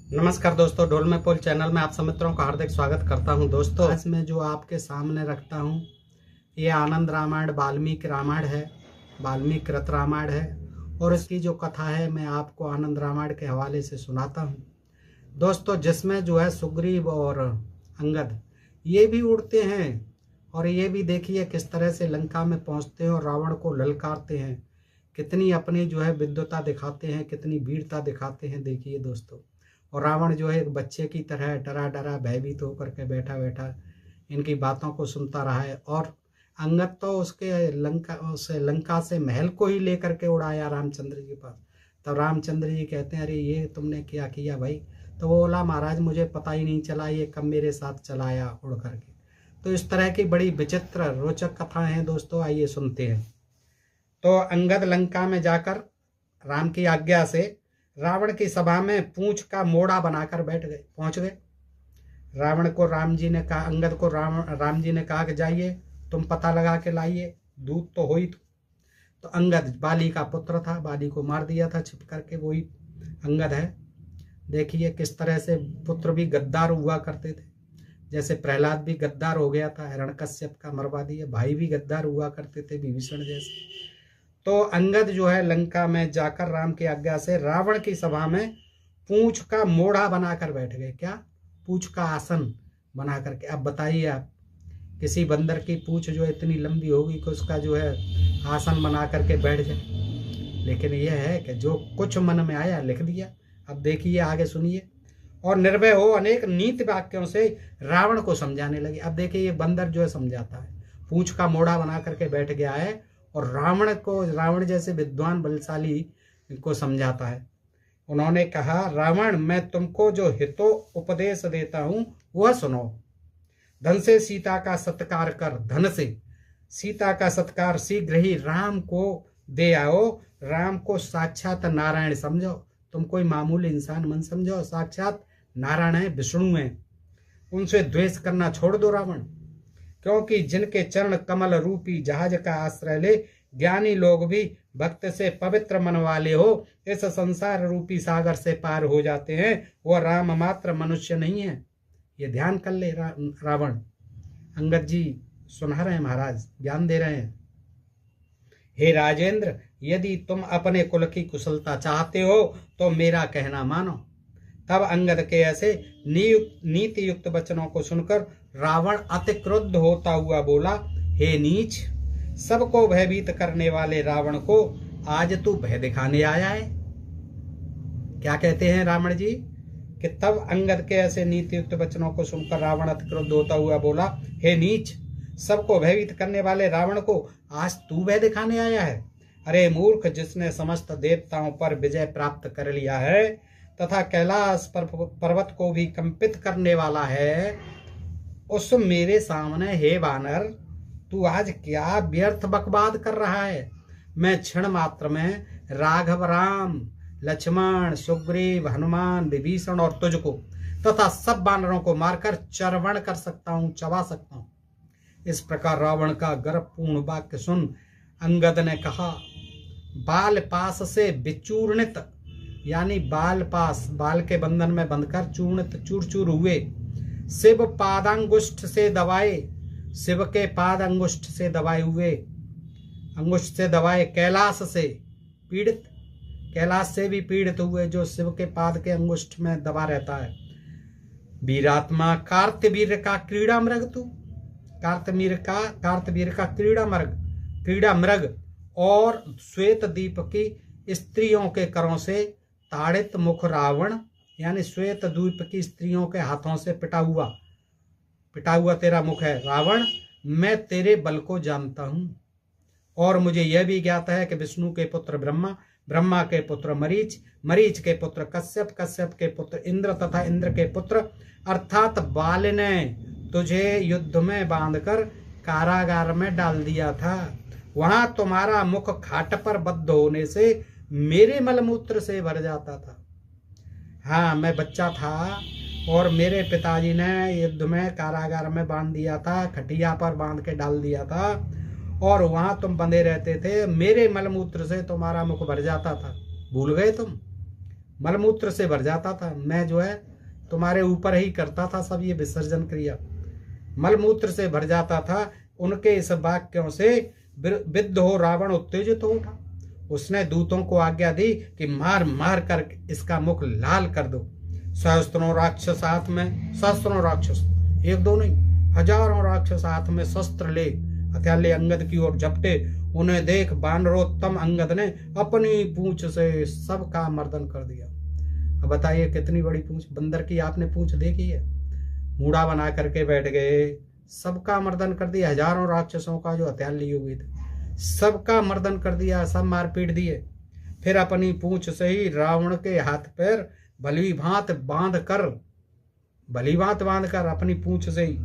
नमस्कार दोस्तों, ढोल में पोल चैनल में आप सब मित्रों का हार्दिक स्वागत करता हूं। दोस्तों, आज मैं जो आपके सामने रखता हूं ये आनंद रामायण वाल्मीकि रामायण है, वाल्मीकि कृत रामायण है। और इसकी जो कथा है मैं आपको आनंद रामायण के हवाले से सुनाता हूं। दोस्तों, जिसमें जो है सुग्रीव और अंगद ये भी उड़ते हैं और ये भी देखिए किस तरह से लंका में पहुंचते हैं और रावण को ललकारते हैं। कितनी अपनी जो है विद्वता दिखाते हैं, कितनी वीरता दिखाते हैं, देखिए दोस्तों। और रावण जो है एक बच्चे की तरह डरा डरा भयभीत होकर के बैठा बैठा इनकी बातों को सुनता रहा है। और अंगद तो उसके लंका से महल को ही लेकर के उड़ाया रामचंद्र जी के पास। तब रामचंद्र जी कहते हैं, अरे ये तुमने क्या किया भाई? तो वो बोला, महाराज मुझे पता ही नहीं चला, ये कब मेरे साथ चलाया उड़ करके। तो इस तरह की बड़ी विचित्र रोचक कथाएं हैं दोस्तों, आइए सुनते हैं। तो अंगद लंका में जाकर राम की आज्ञा से रावण की सभा में पूंछ का मोड़ा बनाकर पहुंच गए। रावण को राम जी ने कहा, अंगद को राम जी ने कहा कि जाइए तुम पता लगा के लाइए, दूध तो हो ही। तो अंगद बाली का पुत्र था, बाली को मार दिया था छिप करके, वही अंगद है। देखिए किस तरह से पुत्र भी गद्दार हुआ करते थे। जैसे प्रहलाद भी गद्दार हो गया था, हिरण्यकश्यप का मरवा दिया। भाई भी गद्दार हुआ करते थे, विभीषण जैसे। तो अंगद जो है लंका में जाकर राम की आज्ञा से रावण की सभा में पूंछ का मोढ़ा बनाकर बैठ गए। क्या? पूंछ का आसन बना करके। अब बताइए आप, किसी बंदर की पूंछ जो इतनी लंबी होगी कि उसका जो है आसन बना करके बैठ जाए। लेकिन यह है कि जो कुछ मन में आया लिख दिया। अब देखिए आगे सुनिए। और निर्भय हो अनेक नीति वाक्यों से रावण को समझाने लगे। अब देखिए ये बंदर जो है समझाता है, पूंछ का मोढ़ा बना करके बैठ गया है और रावण जैसे विद्वान बलशाली को समझाता है। उन्होंने कहा, रावण मैं तुमको जो हितो उपदेश देता हूं वह सुनो। धन से सीता का सत्कार कर, धन से सीता का सत्कार शीघ्र ही राम को दे आओ। राम को साक्षात नारायण समझो। तुम कोई मामूली इंसान मन समझो, साक्षात नारायण है, विष्णु है। उनसे द्वेष करना छोड़ दो रावण, क्योंकि जिनके चरण कमल रूपी जहाज का आश्रय ले ज्ञानी लोग भी भक्त से पवित्र मन वाले हो इस संसार रूपी सागर से पार हो जाते हैं। वह राम मात्र मनुष्य नहीं है, ये ध्यान कर ले रावण। अंगद जी सुना रहे हैं, महाराज ज्ञान दे रहे हैं। हे राजेंद्र, यदि तुम अपने कुल की कुशलता चाहते हो तो मेरा कहना मानो। तब अंगद के ऐसे नीति युक्त वचनों को सुनकर रावण अति क्रुद्ध होता हुआ बोला, हे नीच, सबको भयभीत करने वाले रावण को आज तू भय दिखाने आया है। क्या कहते हैं रावण जी कि तब अंगद के ऐसे नीति युक्त वचनों को सुनकर रावण अति क्रुद्ध होता हुआ बोला, हे नीच, सबको भयभीत करने वाले रावण को आज तू भय दिखाने आया है। अरे मूर्ख, जिसने समस्त देवताओं पर विजय प्राप्त कर लिया है तथा कैलाश पर्वत को भी कंपित करने वाला है, उस मेरे सामने हे वानर तू आज क्या व्यर्थ बकवाद कर रहा है? मैं क्षण मात्र में राघव, राम, लक्ष्मण, सुग्रीव, हनुमान, विभीषण और तुझको तथा सब वानरों को मारकर चर्वण कर सकता हूं, चबा सकता हूं। इस प्रकार रावण का गर्वपूर्ण वाक्य सुन अंगद ने कहा, बाल पास से विचूर्णित, यानी बाल पास, बाल के बंधन में बंधकर चूर्णित चूर चूर हुए, शिव पादांगुष्ठ से दबाए, शिव के पाद अंगुष्ठ से दबाए हुए, अंगुष्ठ से दबाए कैलाश से पीड़ित, कैलाश से भी पीड़ित हुए जो शिव के पाद के अंगुष्ठ में दबा रहता है। वीरात्मा, कार्तवीर का क्रीड़ा मृग, तू कार्तवीर का क्रीड़ा मृग और श्वेत दीप की स्त्रियों के करों से ताड़ित मुख रावण, यानी श्वेत द्वीप की स्त्रियों के हाथों से पिटा हुआ तेरा मुख है रावण। मैं तेरे बल को जानता हूं और मुझे यह भी ज्ञात है कि विष्णु के पुत्र ब्रह्मा, ब्रह्मा के पुत्र मरीच, मरीच के पुत्र कश्यप, कश्यप के पुत्र इंद्र तथा इंद्र के पुत्र अर्थात बाल ने तुझे युद्ध में बांधकर कारागार में डाल दिया था। वहां तुम्हारा मुख खाट पर बद्ध होने से मेरे मलमूत्र से भर जाता था। हाँ, मैं बच्चा था और मेरे पिताजी ने युद्ध में कारागार में बांध दिया था, खटिया पर बांध के डाल दिया था और वहां तुम बंधे रहते थे। मेरे मलमूत्र से तुम्हारा मुख भर जाता था। भूल गए तुम? मलमूत्र से भर जाता था। मैं जो है तुम्हारे ऊपर ही करता था सब ये विसर्जन क्रिया। मलमूत्र से भर जाता था। उनके इस वाक्यों से विद्ध हो रावण उत्तेजित हो उठा। उसने दूतों को आज्ञा दी कि मार मार कर इसका मुख लाल कर दो। सहस्त्रों राक्षस हाथ में, सहस्त्रों राक्षस, एक दो नहीं, हजारों राक्षस हाथ में शस्त्र ले हथियाले अंगद की ओर झपटे। उन्हें देख वानरोत्तम अंगद ने अपनी पूंछ से सबका मर्दन कर दिया। अब बताइए कितनी बड़ी पूंछ, बंदर की आपने पूंछ देखी है? मूड़ा बना करके बैठ गए, सबका मर्दन कर दिया। हजारों राक्षसों का जो हथियार लिए हुए थे सबका मर्दन कर दिया, सब मार पीट दिए। फिर अपनी पूंछ से ही रावण के हाथ पैर भली भांत बांध कर अपनी पूंछ से ही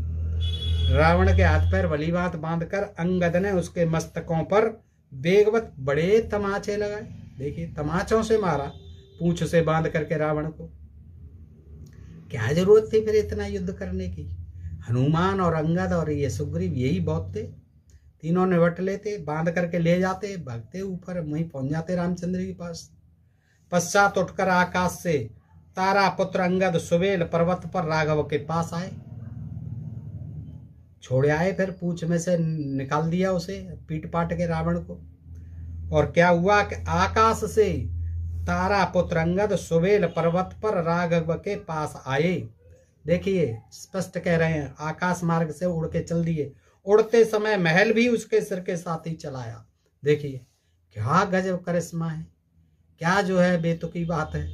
रावण के हाथ पैर भली भांत बांध कर अंगद ने उसके मस्तकों पर बेगवत बड़े तमाचे लगाए। देखिए तमाचों से मारा पूंछ से बांध करके रावण को। क्या जरूरत थी फिर इतना युद्ध करने की? हनुमान और अंगद और ये सुग्रीव यही बहुत थे, तीनों निपट लेते, बांध करके ले जाते, भागते ऊपर, वहीं पहुंच जाते रामचंद्र के पास। पश्चात उठकर आकाश से तारा पुत्र अंगद सुबेल पर्वत पर राघव के पास आए, छोड़े आए, फिर पूंछ में से निकाल दिया उसे पीट पाट के रावण को। और क्या हुआ कि आकाश से तारा पुत्र अंगद सुबेल पर्वत पर राघव के पास आए। देखिए स्पष्ट कह रहे हैं, आकाश मार्ग से उड़ के चल दिए। उड़ते समय महल भी उसके सिर के साथ ही चलाया। देखिए क्या गजब करिश्मा है, क्या जो है बेतुकी बात है,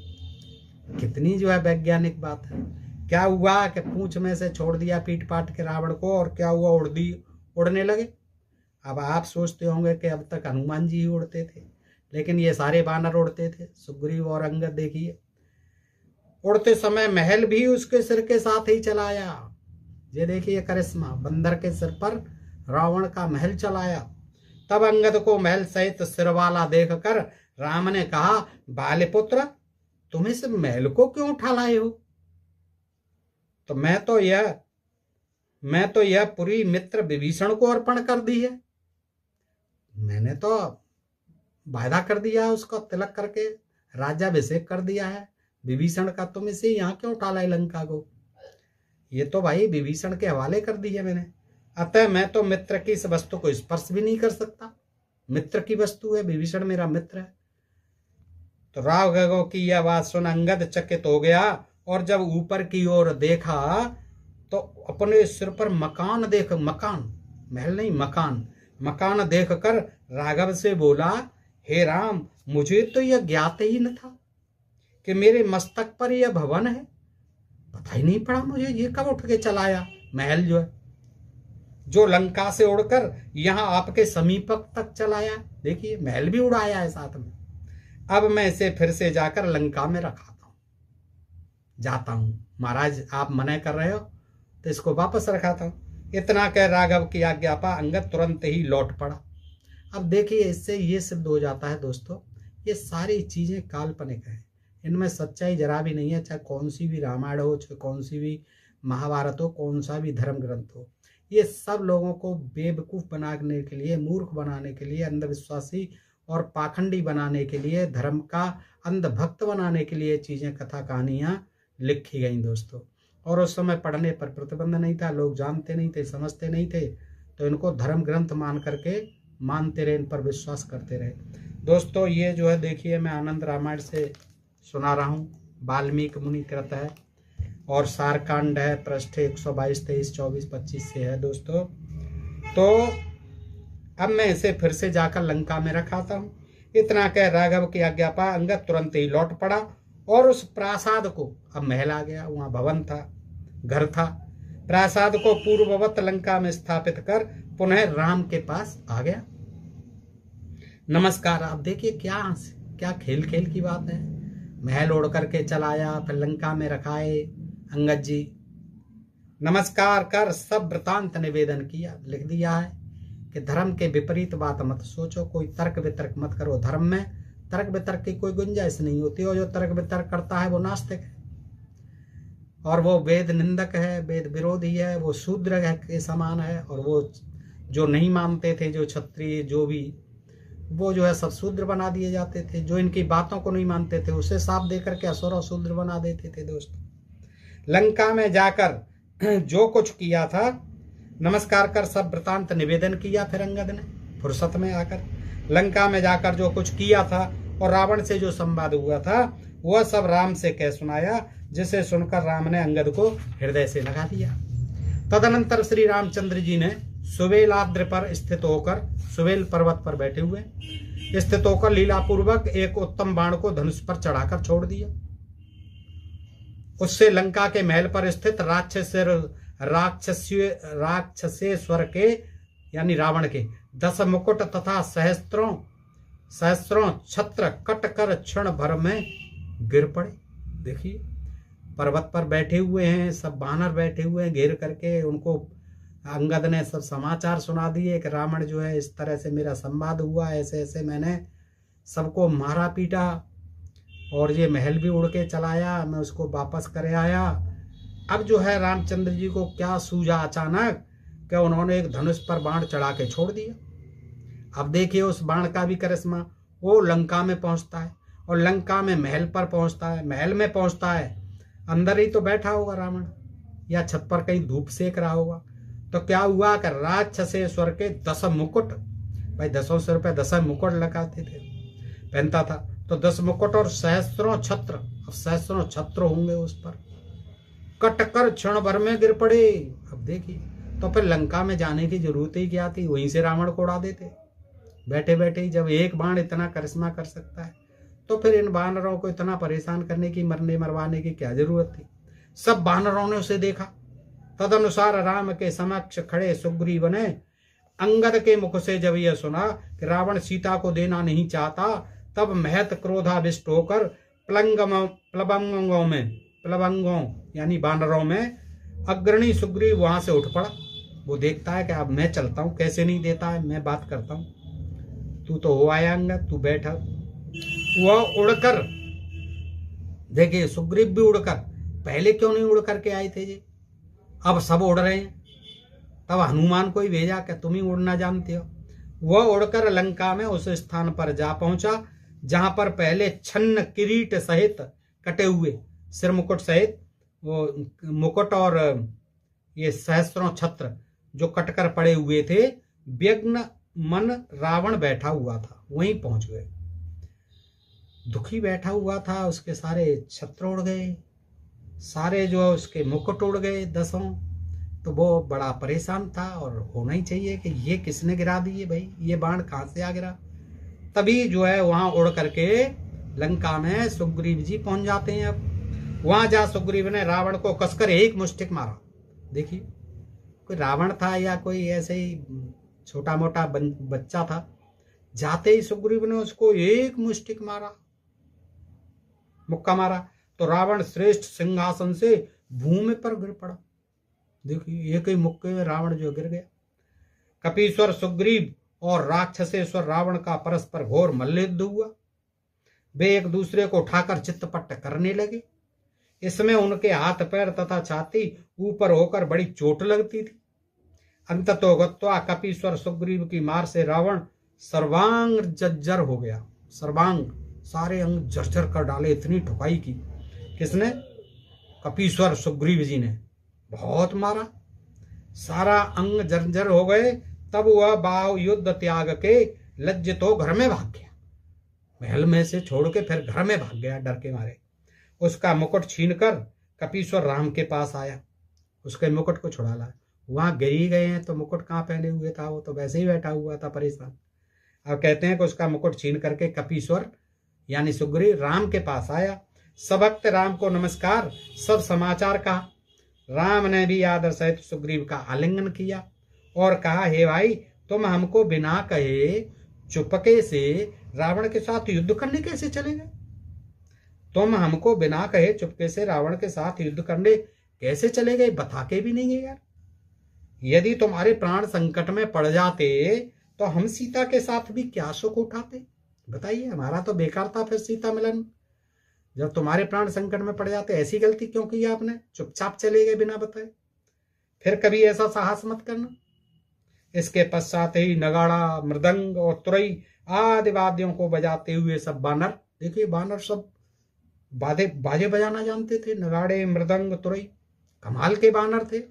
कितनी जो है वैज्ञानिक बात है। क्या हुआ कि पूंछ में से छोड़ दिया पीट पाट के रावण को, और क्या हुआ, उड़ने लगे। अब आप सोचते होंगे कि अब तक हनुमान जी ही उड़ते थे, लेकिन ये सारे बानर उड़ते थे, सुग्रीव और अंगद। देखिए उड़ते समय महल भी उसके सिर के साथ ही चलाया। ये देखिए करिश्मा, बंदर के सिर पर रावण का महल चलाया। तब अंगद को महल सहित सिरवाला देखकर राम ने कहा, बाले पुत्र तुम इस महल को क्यों उठा लाए हो? तो मैं तो यह पूरी मित्र विभीषण को अर्पण कर दी है। मैंने तो वायदा कर दिया है, उसको तिलक करके राज्याभिषेक कर दिया है विभीषण का। तुम इसे यहाँ क्यों उठा लाए लंका को? ये तो भाई विभीषण के हवाले कर दी है मैंने। अतः मैं तो मित्र की इस वस्तु को स्पर्श भी नहीं कर सकता। मित्र की वस्तु है, विभीषण मेरा मित्र है। तो राघव की यह बात सुन अंगद चकित हो गया, और जब ऊपर की ओर देखा तो अपने सिर पर मकान, महल नहीं मकान देखकर राघव से बोला, हे राम मुझे तो यह ज्ञात ही न था कि मेरे मस्तक पर यह भवन है। पता ही नहीं पड़ा मुझे, ये कब उठ के चलाया महल जो है, जो लंका से उड़कर यहां आपके समीप तक चलाया। देखिए महल भी उड़ाया है साथ में। अब मैं इसे फिर से जाकर लंका में जाता हूं। महाराज आप मना कर रहे हो तो इसको वापस रखाता हूं। इतना कह राघव की आज्ञा पा अंगद तुरंत ही लौट पड़ा। अब देखिए इससे ये सिद्ध हो जाता है दोस्तों, ये सारी चीजें काल्पनिक है, इनमें सच्चाई जरा भी नहीं है। चाहे कौन सी भी रामायण हो, चाहे कौन सी भी महाभारत हो, कौन सा भी धर्म ग्रंथ हो, ये सब लोगों को बेवकूफ़ बनाने के लिए, मूर्ख बनाने के लिए, अंधविश्वासी और पाखंडी बनाने के लिए, धर्म का अंधभक्त बनाने के लिए चीज़ें, कथा कहानियाँ लिखी गई दोस्तों। और उस समय पढ़ने पर प्रतिबंध नहीं था, लोग जानते नहीं थे, समझते नहीं थे, तो इनको धर्म ग्रंथ मान करके मानते रहे, इन पर विश्वास करते रहे। दोस्तों ये जो है देखिए मैं आनंद रामायण से सुना रहा हूँ, वाल्मीकि मुनि कृत है और सारकांड है, पृष्ठ 122, 23, 24, 25 से है दोस्तों। तो अब मैं इसे फिर से जाकर लंका में रखाता हूँ। इतना कह राघव की आज्ञा पा अंगद तुरंत ही लौट पड़ा और उस प्रासाद को, अब महल आ गया, वहां भवन था, घर था, प्रासाद को पूर्ववत लंका में स्थापित कर पुनः राम के पास आ गया। नमस्कार। अब देखिए क्या खेल की बात है। महल उड़ करके चलाया, फिर लंका में रखाए अंगद जी, नमस्कार कर सब वृतांत निवेदन किया। लिख दिया है कि धर्म के विपरीत बात मत सोचो, कोई तर्क वितर्क मत करो। धर्म में तर्क वितर्क की कोई गुंजाइश नहीं होती, और जो तर्क वितर्क करता है वो नास्तिक है, और वो वेद निंदक है, वेद विरोधी है, वो शूद्र के समान है। और वो जो नहीं मानते थे, जो क्षत्रिय जो भी, वो जो है सब शूद्र बना दिए जाते थे। जो इनकी बातों को नहीं मानते थे उसे साफ दे करके असुर और शूद्र बना देते थे। दोस्तों लंका में जाकर जो कुछ किया था, नमस्कार कर सब वृतांत निवेदन किया। फिर अंगद ने फुर्सत में आकर लंका में जाकर जो कुछ किया था और रावण से जो संवाद हुआ था वह सब राम से कह सुनाया, जिसे सुनकर राम ने अंगद को हृदय से लगा लिया। तदनंतर श्री रामचंद्र जी ने सुवेलाद्र पर स्थित होकर, सुवेल पर्वत पर बैठे हुए स्थित होकर लीलापूर्वक एक उत्तम बाण को धनुष पर चढ़ाकर छोड़ दिया। उससे लंका के महल पर स्थित राक्षसेश्वर के यानी रावण के 10 मुकुट तथा सहस्त्रों छत्र कट कर क्षण भर में गिर पड़े। देखिए पर्वत पर बैठे हुए हैं, सब वानर बैठे हुए हैं घेर करके। उनको अंगद ने सब समाचार सुना दिए कि रावण जो है इस तरह से मेरा संवाद हुआ, ऐसे ऐसे मैंने सबको मारा पीटा और ये महल भी उड़ के चलाया, मैं उसको वापस करे आया। अब जो है रामचंद्र जी को क्या सूझा अचानक कि उन्होंने एक धनुष पर बाण चढ़ा के छोड़ दिया। अब देखिए उस बाण का भी करिश्मा, वो लंका में पहुंचता है और लंका में महल पर पहुंचता है। महल में पहुंचता है, अंदर ही तो बैठा होगा रावण या छत पर कहीं धूप सेक रहा होगा। तो क्या हुआ कि राक्षसेश्वर के 10 मुकुट, भाई 10 सिर पे 10 मुकुट लगाते थे, पहनता था, तो 10 मुकुट और सहस्त्रों छत्र, अब सहस्त्रों छत्र होंगे उस पर, कटकर क्षण भर में गिर पड़े। अब देखिए तो फिर लंका में जाने की जरूरत ही क्या थी, वहीं से रावण को उड़ा देते बैठे बैठे ही। जब एक बाण इतना करिश्मा कर सकता है तो फिर इन वानरों को इतना परेशान करने की, मरने मरवाने की क्या जरूरत थी। सब वानरों ने उसे देखा। तदनुसार राम के समक्ष खड़े सुग्रीव ने अंगद के मुख से जब यह सुना कि रावण सीता को देना नहीं चाहता, तब महत क्रोधाविष्ट होकर प्लवंगों यानी वानरों में अग्रणी सुग्रीव वहां से उठ पड़ा। वो देखता है कि अब मैं चलता हूं, कैसे नहीं देता है, मैं बात करता हूं, तू तो हो आया अंगद, तू बैठा। वह उड़कर, देखिए सुग्रीव भी उड़कर, पहले क्यों नहीं उड़ करके आए थे जी, अब सब उड़ रहे हैं। तब हनुमान को ही भेजा कि तुम ही उड़ना जानते हो। वह उड़कर लंका में उस स्थान पर जा पहुंचा जहां पर पहले छन्न किरीट सहित कटे हुए सिर मुकुट सहित वो मुकुट और ये सहस्त्रों छत्र जो कटकर पड़े हुए थे, व्यग्न मन रावण बैठा हुआ था, वहीं पहुंच गए। दुखी बैठा हुआ था, उसके सारे छत्र उड़ गए, सारे जो उसके मुकुट उड़ गए 10। तो वो बड़ा परेशान था और होना ही चाहिए कि ये किसने गिरा दिए भाई, ये बाण कहां से आ गिरा। तभी जो है वहां उड़ करके लंका में सुग्रीव जी पहुंच जाते हैं। अब वहां जा सुग्रीव ने रावण को कसकर एक मुष्टिक मारा। देखिए कोई रावण था या कोई ऐसे ही छोटा मोटा बच्चा था, जाते ही सुग्रीव ने उसको एक मुष्टिक मारा, मुक्का मारा, तो रावण श्रेष्ठ सिंहासन से भूमि पर गिर पड़ा। देखिए एक ही मुक्के में रावण जो गिर गया। कपीश्वर सुग्रीव और राक्षसेश्वर रावण का परस्पर घोर मल्लयुद्ध हुआ। वे एक दूसरे को उठाकर चित्तपट्ट करने लगे। इसमें उनके हाथ पैर तथा छाती ऊपर होकर बड़ी चोट लगती थी। अंततोगत्वा कपीश्वर सुग्रीव की मार से रावण सर्वांग जर्जर हो गया। सर्वांग, सारे अंग जर्जर कर डाले, इतनी ठुकाई की। किसने? कपीश्वर सुग्रीव जी ने बहुत मारा, सारा अंग जर्जर हो गए। तब वह बाहु युद्ध त्याग के लज्जित हो घर में भाग गया। महल में से छोड़ के फिर घर में भाग गया डर के मारे। उसका मुकुट छीनकर कपीश्वर राम के पास आया, उसके मुकुट को छुड़ा लाया। वहां गिर ही गए हैं तो मुकुट कहाँ पहने हुए था, वो तो वैसे ही बैठा हुआ था परेशान। अब कहते हैं कि उसका मुकुट छीन करके कपीश्वर यानी सुग्रीव राम के पास आया। सबक्त राम को नमस्कार, सब समाचार कहा। राम ने भी आदर सहित सुग्रीव का आलिंगन किया और कहा, हे भाई, तुम हमको बिना कहे चुपके से रावण के साथ युद्ध करने कैसे चले गए? तुम हमको बिना कहे चुपके से रावण के साथ युद्ध करने कैसे चले गए, बता के भी नहीं गए यार। यदि तुम्हारे प्राण संकट में पड़ जाते तो हम सीता के साथ भी क्या सुख उठाते? बताइए, हमारा तो बेकार था फिर सीता मिलन। जब तुम्हारे प्राण संकट में पड़ जाते, ऐसी गलती क्यों की आपने? चुपचाप चले गए बिना बताए। फिर कभी ऐसा साहस मत करना। इसके पश्चात ही नगाड़ा, मृदंग और तुरई आदि वाद्यों को बजाते हुए सब बानर, देखिए बानर सब बाजे बजाना जानते थे, नगाड़े मृदंग तुरई, कमाल के बानर थे,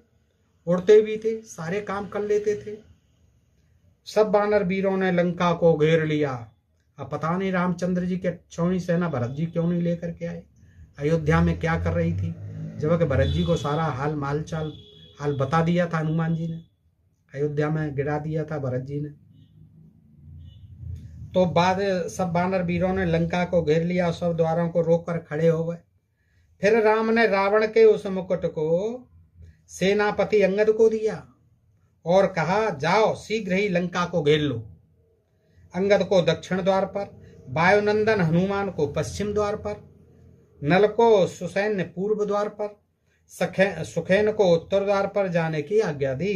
उड़ते भी थे, सारे काम कर लेते थे। सब बानर वीरों ने लंका को घेर लिया। अब पता नहीं रामचंद्र जी के 6वीं सेना भरत जी क्यों नहीं लेकर के आए, अयोध्या में क्या कर रही थी, जबकि भरत जी को सारा हाल बता दिया था हनुमान जी ने, अयोध्या में गिरा दिया था भरत जी ने। तो बाद सब बानर वीरों ने लंका को घेर लिया, सब द्वारों को रोककर खड़े हो गए। फिर राम ने रावण के उस मुकुट को सेनापति अंगद को दिया और कहा, जाओ शीघ्र ही लंका को घेर लो। अंगद को दक्षिण द्वार पर, वायुनंदन हनुमान को पश्चिम द्वार पर, नल को सुसैन्य पूर्व द्वार पर, सुखेन को उत्तर द्वार पर जाने की आज्ञा दी।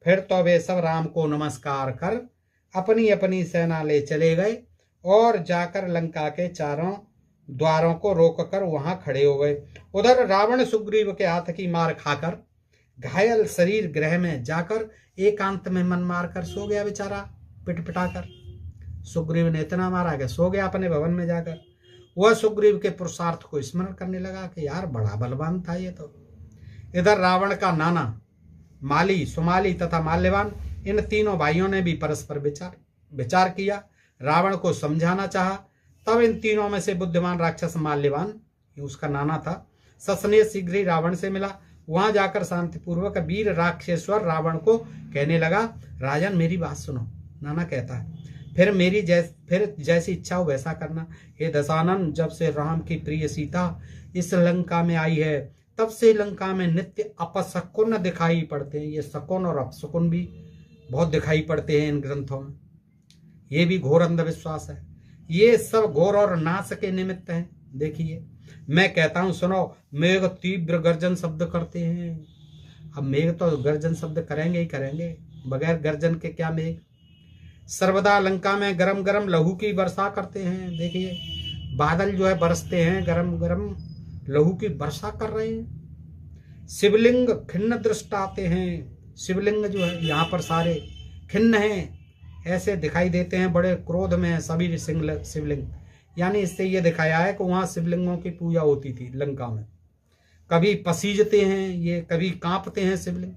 फिर तो वे सब राम को नमस्कार कर अपनी अपनी सेना ले चले गए और जाकर लंका के चारों द्वारों को रोककर वहां खड़े हो गए। उधर रावण सुग्रीव के हाथ की मार खाकर घायल शरीर गृह में जाकर एकांत में मन मारकर सो गया बेचारा, पिटपिटाकर। सुग्रीव ने इतना मारा कि सो गया अपने भवन में जाकर। वह सुग्रीव के पुरुषार्थ को स्मरण करने लगा कि यार बड़ा बलवान था ये तो। इधर रावण का नाना माली, सुमाली तथा माल्यवान, इन तीनों भाइयों ने भी परस्पर विचार किया, रावण को समझाना चाहा। तब इन तीनों में से बुद्धिमान राक्षस माल्यवान, उसका नाना था, ससने शीघ्र ही रावण से मिला। वहां जाकर शांतिपूर्वक वीर राक्षसेश्वर रावण को कहने लगा, राजन मेरी बात सुनो। नाना कहता है, फिर जैसी इच्छा हो वैसा करना। हे दशानन, जब से राम की प्रिय सीता इस लंका में आई है तब से लंका में नित्य अपशकुन दिखाई पड़ते हैं। ये शकुन और अपशकुन भी बहुत दिखाई पड़ते हैं इन ग्रंथों में। ये भी घोर अंधविश्वास है, ये सब घोर और नाश के निमित्त हैं। देखिए मैं कहता हूं सुनो, मेघ तीव्र गर्जन शब्द करते हैं। अब मेघ तो गर्जन शब्द करेंगे ही करेंगे, बगैर गर्जन के क्या मेघ। सर्वदा लंका में गरम गरम लहू की वर्षा करते हैं। देखिए बादल जो है बरसते हैं, गरम गरम लहू की वर्षा कर रहे हैं। शिवलिंग खिन्न दृष्ट आते हैं। शिवलिंग जो है यहाँ पर सारे खिन्न हैं, ऐसे दिखाई देते हैं, बड़े क्रोध में है सभी शिवलिंग। यानी इससे ये दिखाया है कि वहां शिवलिंगों की पूजा होती थी लंका में। कभी पसीजते हैं ये, कभी कांपते हैं शिवलिंग।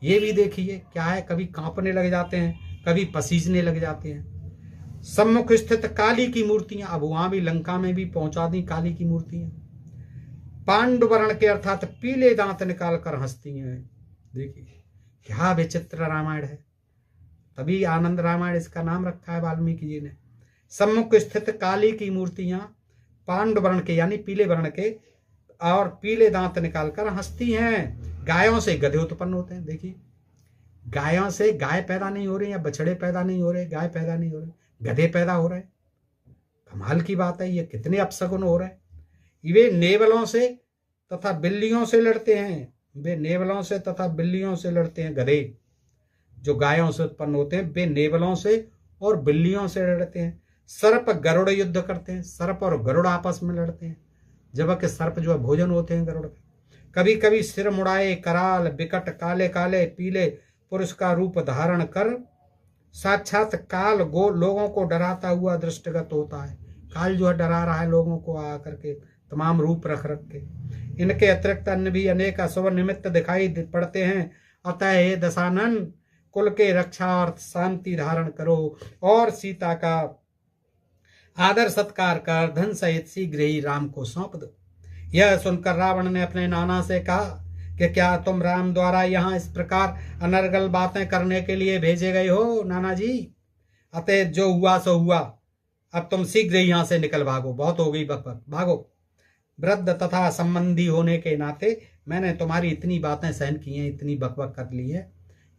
ये भी देखिए क्या है, कभी कांपने लग जाते हैं, कभी पसीजने लग जाते हैं। सम्मुख स्थित काली की मूर्तियां, अब वहां भी लंका में भी पहुंचा दी काली की मूर्तियां। पांडुवर्ण के अर्थात पीले दांत निकाल कर हंसती हैं। देखिए क्या विचित्र रामायण है, तभी आनंद रामायण इसका नाम रखा है वाल्मीकि जी ने। सम्मुख स्थित काली की मूर्तियां पांडुवर्ण के यानी पीले वर्ण के और पीले दांत निकालकर हंसती हैं। गायों से गधे उत्पन्न होते हैं। देखिए गायों से गाय पैदा नहीं हो रही या बछड़े पैदा नहीं हो रहे, गाय पैदा नहीं हो रहे, गधे पैदा हो रहे। कमाल की बात है, ये कितने अपशगुन हो रहे हैं। वे नेवलों से तथा बिल्लियों से लड़ते हैं, वे नेवलों से तथा बिल्लियों से लड़ते हैं। गधे जो गायों से उत्पन्न होते हैं वे नेवलों से और बिल्लियों से लड़ते हैं। सर्प गरुड़ युद्ध करते हैं, सर्प और गरुड़ आपस में लड़ते हैं, जबकि सर्प जो है भोजन होते हैं गरुड़ के। कभी कभी सिर मुड़ाए कराल बिकट काले काले पीले पुरुष का रूप धारण कर साक्षात काल लोगों को डराता हुआ दृष्टिगत होता है। काल जो है डरा रहा है लोगों को आकर के तमाम रूप रख के। इनके अतिरिक्त अन्य भी अनेक अशुभ निमित्त दिखाई पड़ते हैं। अतः हे दशानन, कुल के रक्षार्थ शांति धारण करो और सीता का आदर सत्कार कर धन सहित शीघ्र ही राम को सौंप दो। यह सुनकर रावण ने अपने नाना से कहा कि क्या तुम राम द्वारा यहाँ इस प्रकार अनर्गल बातें करने के लिए भेजे गए हो नाना जी? अतः जो हुआ सो हुआ, अब तुम शीघ्र ही यहाँ से निकल भागो, बहुत हो गई बकबक, भागो। वृद्ध तथा संबंधी होने के नाते मैंने तुम्हारी इतनी बातें सहन की हैं, इतनी बकबक कर ली है,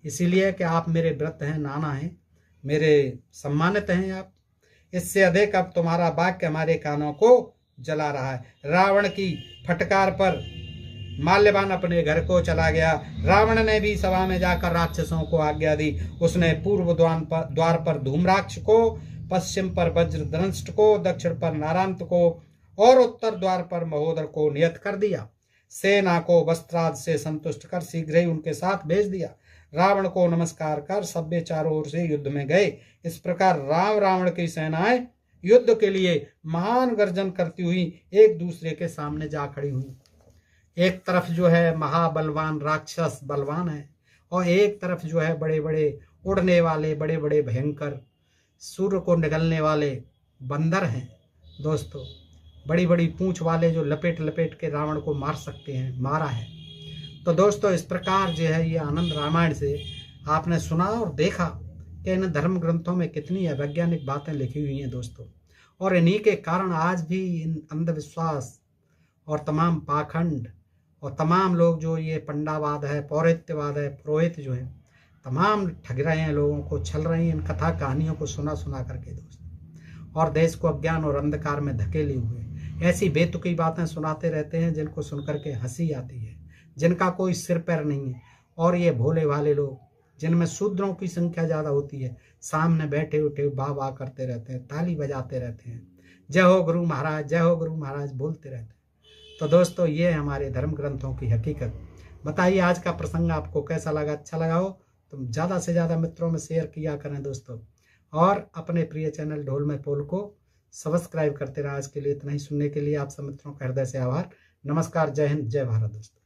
इसीलिए कि आप मेरे व्रत हैं, नाना हैं, मेरे सम्मानित हैं आप। इससे अधिक अब तुम्हारा वाक्य हमारे कानों को जला रहा है। रावण की फटकार पर माल्यवान अपने घर को चला गया। रावण ने भी सभा में जाकर राक्षसों को आज्ञा दी। उसने पूर्व द्वार पर धूम्राक्ष को, पश्चिम पर वज्रदंष्ट को, दक्षिण पर नारांत को और उत्तर द्वार पर महोदर को नियत कर दिया। सेना को वस्त्राद से संतुष्ट कर शीघ्र ही उनके साथ भेज दिया। रावण को नमस्कार कर सभ्य चारों ओर से युद्ध में गए। इस प्रकार राम रावण की सेनाएं युद्ध के लिए महान गर्जन करती हुई एक दूसरे के सामने जा खड़ी हुई। एक तरफ जो है महाबलवान राक्षस बलवान है और एक तरफ जो है बड़े बड़े उड़ने वाले बड़े बड़े भयंकर सूर्य को निगलने वाले बंदर हैं दोस्तों, बड़ी बड़ी पूंछ वाले जो लपेट लपेट के रावण को मार सकते हैं, मारा है। तो दोस्तों इस प्रकार जो है ये आनंद रामायण से आपने सुना और देखा कि इन धर्म ग्रंथों में कितनी अवैज्ञानिक बातें लिखी हुई हैं दोस्तों, और इन्हीं के कारण आज भी इन अंधविश्वास और तमाम पाखंड और तमाम लोग जो ये पंडावाद है, पौरोहित्यवाद है, पुरोहित जो है तमाम ठग रहे हैं, लोगों को छल रहे हैं इन कथा कहानियों को सुना सुना करके दोस्तों, और देश को अज्ञान और अंधकार में धकेले हुए ऐसी बेतुकी बातें सुनाते रहते हैं जिनको सुनकर के हंसी आती है, जिनका कोई सिर पैर नहीं है। और ये भोले भाले लोग जिनमें शूद्रों की संख्या ज़्यादा होती है, सामने बैठे उठे वाह वाह करते रहते हैं, ताली बजाते रहते हैं, जय हो गुरु महाराज, जय हो गुरु महाराज बोलते रहते हैं। तो दोस्तों ये हमारे धर्म ग्रंथों की हकीकत। बताइए आज का प्रसंग आपको कैसा लगा? अच्छा लगा हो तो ज़्यादा से ज़्यादा मित्रों में शेयर किया करें दोस्तों, और अपने प्रिय चैनल ढोल में पोल को सब्सक्राइब करते रहा। आज के लिए इतना ही। सुनने के लिए आप सब मित्रों का हृदय से आभार। नमस्कार, जय हिंद, जय भारत दोस्तों।